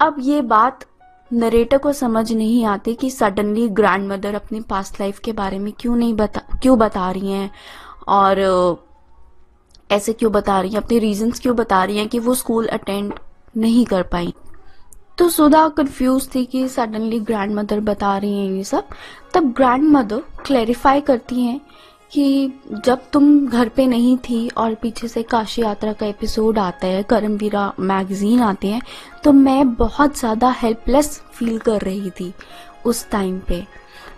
अब ये बात नरेटर को समझ नहीं आती कि सडनली ग्रैंड मदर अपनी पास्ट लाइफ के बारे में क्यों बता रही हैं, और ऐसे क्यों बता रही हैं, अपने रीजंस क्यों बता रही हैं कि वो स्कूल अटेंड नहीं कर पाई। तो सुधा कंफ्यूज थी कि सडनली ग्रैंड मदर बता रही हैं ये सब। तब ग्रैंड मदर क्लैरिफाई करती हैं कि जब तुम घर पे नहीं थी और पीछे से काशी यात्रा का एपिसोड आता है, करमवीरा मैगजीन आती है, तो मैं बहुत ज़्यादा हेल्पलेस फील कर रही थी उस टाइम पे,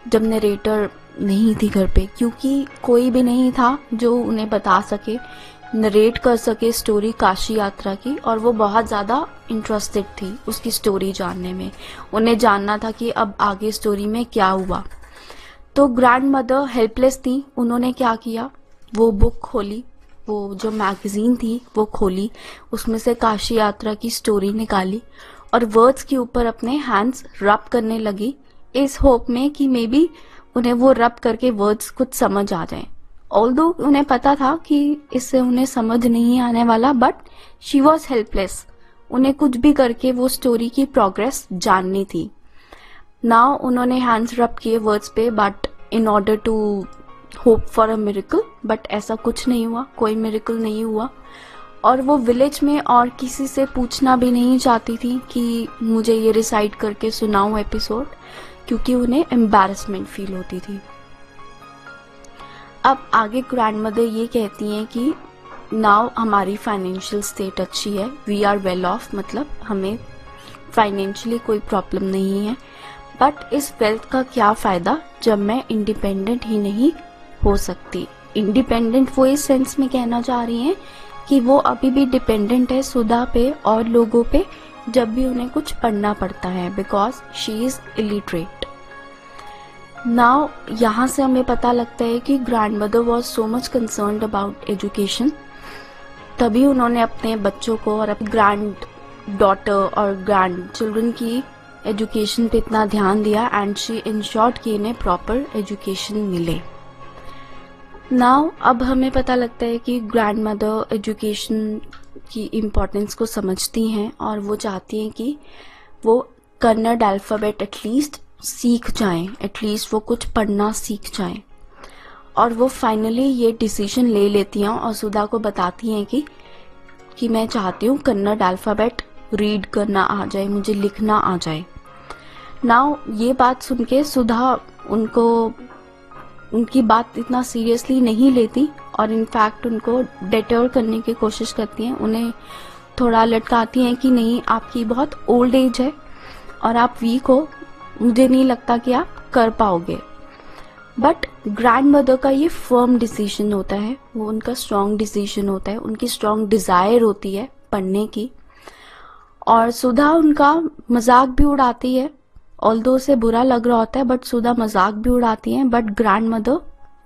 जब नरेटर नहीं थी घर पे, क्योंकि कोई भी नहीं था जो उन्हें बता सके, नरेट कर सके स्टोरी काशी यात्रा की। और वो बहुत ज़्यादा इंटरेस्टेड थी उसकी स्टोरी जानने में, उन्हें जानना था कि अब आगे स्टोरी में क्या हुआ। तो ग्रैंड मदर हेल्पलेस थी। उन्होंने क्या किया, वो बुक खोली, वो जो मैगजीन थी वो खोली, उसमें से काशी यात्रा की स्टोरी निकाली और वर्ड्स के ऊपर अपने हैंड्स रब करने लगी, इस होप में कि मे बी उन्हें वो रब करके वर्ड्स कुछ समझ आ जाए। ऑल्दो उन्हें पता था कि इससे उन्हें समझ नहीं आने वाला, बट शी वॉज हेल्पलेस। उन्हें कुछ भी करके वो स्टोरी की प्रोग्रेस जाननी थी। नाउ उन्होंने हैंड्स रब किए वर्ड्स पे, but in order to hope for a miracle, but ऐसा कुछ नहीं हुआ, कोई मिरेकल नहीं हुआ। और वो विलेज में और किसी से पूछना भी नहीं चाहती थी कि मुझे ये रिसाइट करके सुनाओ एपिसोड, क्योंकि उन्हें एम्बैरेसमेंट फील होती थी। अब आगे ग्रैंड मदर ये कहती हैं कि नाउ हमारी फाइनेंशियल स्टेट अच्छी है, वी आर वेल ऑफ, मतलब हमें फाइनेंशियली कोई प्रॉब्लम नहीं है, बट इस वेल्थ का क्या फ़ायदा जब मैं इंडिपेंडेंट ही नहीं हो सकती। इंडिपेंडेंट वो इस सेंस में कहना चाह रही हैं कि वो अभी भी डिपेंडेंट है सुधा पे और लोगों पे जब भी उन्हें कुछ पढ़ना पड़ता है, because she is illiterate. Now यहाँ से हमें पता लगता है कि grand mother was so much concerned about education, तभी उन्होंने अपने बच्चों को और अपनी ग्रैंड डॉटर और ग्रैंड चिल्ड्रन की एजुकेशन पे इतना ध्यान दिया, एंड शी इंश्योर्ड कि इन्हें प्रॉपर एजुकेशन मिले। नाउ अब हमें पता लगता है कि ग्रैंड मदर एजुकेशन की इम्पोर्टेंस को समझती हैं और वो चाहती हैं कि वो कन्नड़ अल्फ़ाबेट एटलीस्ट सीख जाएं, एटलीस्ट वो कुछ पढ़ना सीख जाएं। और वो फाइनली ये डिसीजन ले लेती हैं और सुधा को बताती हैं कि मैं चाहती हूँ कन्नड़ अल्फ़ाबेट रीड करना आ जाए, मुझे लिखना आ जाए। नाउ ये बात सुन के सुधा उनकी बात इतना सीरियसली नहीं लेती और इनफैक्ट उनको डेटर करने की कोशिश करती हैं, उन्हें थोड़ा लटकाती हैं कि नहीं, आपकी बहुत ओल्ड एज है और आप वीक हो, मुझे नहीं लगता कि आप कर पाओगे। बट ग्रैंड मदर का ये फर्म डिसीजन होता है, वो उनका स्ट्रॉन्ग डिसीजन होता है, उनकी स्ट्रॉन्ग डिज़ायर होती है पढ़ने की। और सुधा उनका मजाक भी उड़ाती है, ऑल्दो उसे बुरा लग रहा होता है, बट सुधा मजाक भी उड़ाती हैं, बट ग्रैंड मदर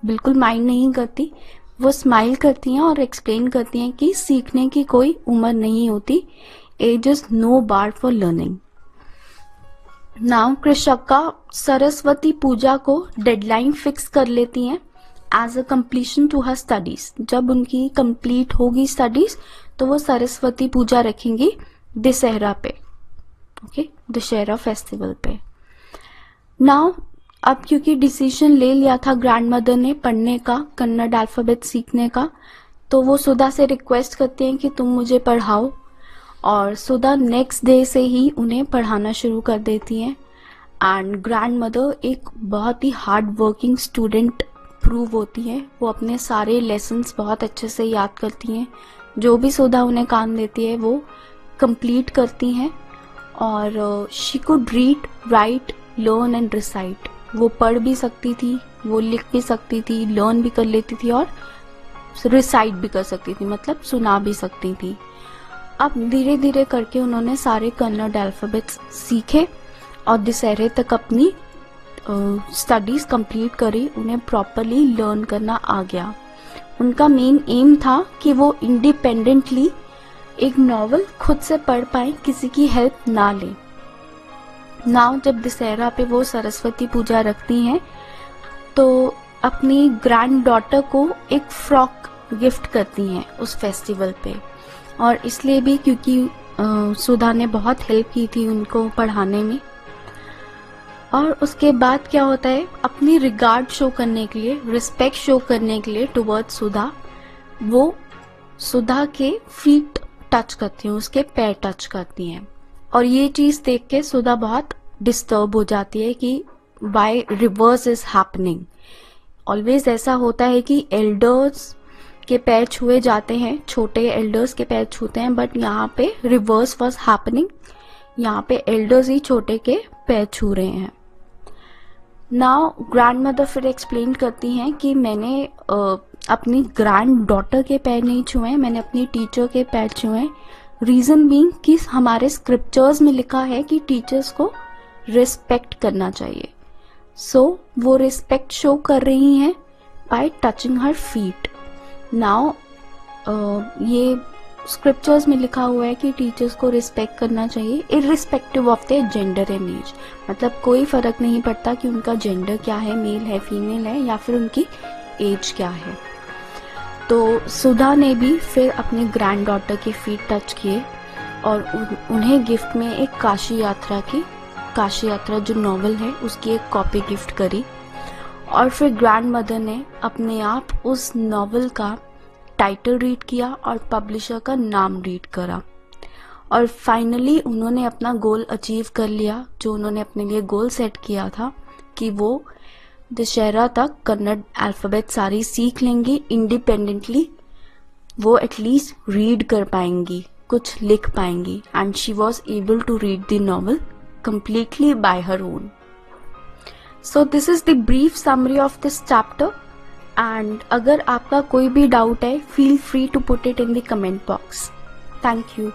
बिल्कुल माइंड नहीं करती। वो स्माइल करती हैं और एक्सप्लेन करती हैं कि सीखने की कोई उम्र नहीं होती, age is no bar for learning. Now Krishaka Saraswati Puja को डेडलाइन फिक्स कर लेती हैं as a completion to her studies. जब उनकी कंप्लीट होगी स्टडीज तो वो सरस्वती पूजा रखेंगी दशहरा पे, ओके, दशहरा फेस्टिवल पे। नाउ अब क्योंकि डिसीजन ले लिया था ग्रैंड मदर ने पढ़ने का, कन्नड़ अल्फ़ाबेट सीखने का, तो वो सुधा से रिक्वेस्ट करते हैं कि तुम मुझे पढ़ाओ। और सुधा नेक्स्ट डे से ही उन्हें पढ़ाना शुरू कर देती हैं। एंड ग्रैंड मदर एक बहुत ही हार्ड वर्किंग स्टूडेंट प्रूव होती हैं, वो अपने सारे लेसन्स बहुत अच्छे से याद करती हैं, जो भी सुधा उन्हें काम देती है वो कंप्लीट करती हैं। और she could read, right, learn and recite. वो पढ़ भी सकती थी, वो लिख भी सकती थी, लर्न भी कर लेती थी और रिसाइट भी कर सकती थी, मतलब सुना भी सकती थी। अब धीरे धीरे करके उन्होंने सारे कन्नड़ अल्फ़ाबेट्स सीखे और दशहरे तक अपनी स्टडीज़ कंप्लीट करी, उन्हें प्रॉपरली लर्न करना आ गया। उनका मेन एम था कि वो इंडिपेंडेंटली एक नॉवल खुद से पढ़ पाए, किसी की हेल्प ना ले। नाउ जब दशहरा पे वो सरस्वती पूजा रखती हैं तो अपनी ग्रैंड डॉटर को एक फ्रॉक गिफ्ट करती हैं उस फेस्टिवल पे, और इसलिए भी क्योंकि सुधा ने बहुत हेल्प की थी उनको पढ़ाने में। और उसके बाद क्या होता है, अपनी रिगार्ड शो करने के लिए, रिस्पेक्ट शो करने के लिए टुवर्ड्स सुधा, वो सुधा के फीट टच करती हैं, उसके पैर टच करती हैं। और ये चीज देख के सुधा बहुत डिस्टर्ब हो जाती है कि why rivers is happening. Always ऐसा होता है कि एल्डर्स के पैर छुए जाते हैं, छोटे एल्डर्स के पैर छूते हैं, बट यहाँ पे रिवर्स वाज हैपनिंग, यहाँ पे एल्डर्स ही छोटे के पैर छू रहे हैं। नाउ ग्रैंडमदर फिर एक्सप्लेन करती हैं कि मैंने अपनी ग्रैंड डॉटर के पैर नहीं छुए हैं, मैंने अपनी टीचर के पैर छुए हैं। रीजन बीइंग कि हमारे स्क्रिप्चर्स में लिखा है कि टीचर्स को रिस्पेक्ट करना चाहिए। सो वो रिस्पेक्ट शो कर रही हैं bye touching her feet. Now ये स्क्रिप्चर्स में लिखा हुआ है कि टीचर्स को रिस्पेक्ट करना चाहिए irrespective of their gender and age. मतलब कोई फर्क नहीं पड़ता कि उनका जेंडर क्या है, मेल है, फीमेल है, या फिर उनकी एज क्या है। तो सुधा ने भी फिर अपने ग्रैंड डॉटर के फीट टच किए और उन्हें गिफ्ट में एक काशी यात्रा जो नॉवल है उसकी एक कॉपी गिफ्ट करी। और फिर ग्रैंड मदर ने अपने आप उस नॉवल का टाइटल रीड किया और पब्लिशर का नाम रीड करा, और फाइनली उन्होंने अपना गोल अचीव कर लिया, जो उन्होंने अपने लिए गोल सेट किया था कि वो दशहरा तक कन्नड़ अल्फ़ाबेट सारी सीख लेंगी इंडिपेंडेंटली, वो एटलीस्ट रीड कर पाएंगी, कुछ लिख पाएंगी। And she was able to read the novel completely by her own. So this is the brief summary of this chapter, and अगर आपका कोई भी डाउट है, feel free to put it in the comment box. Thank you.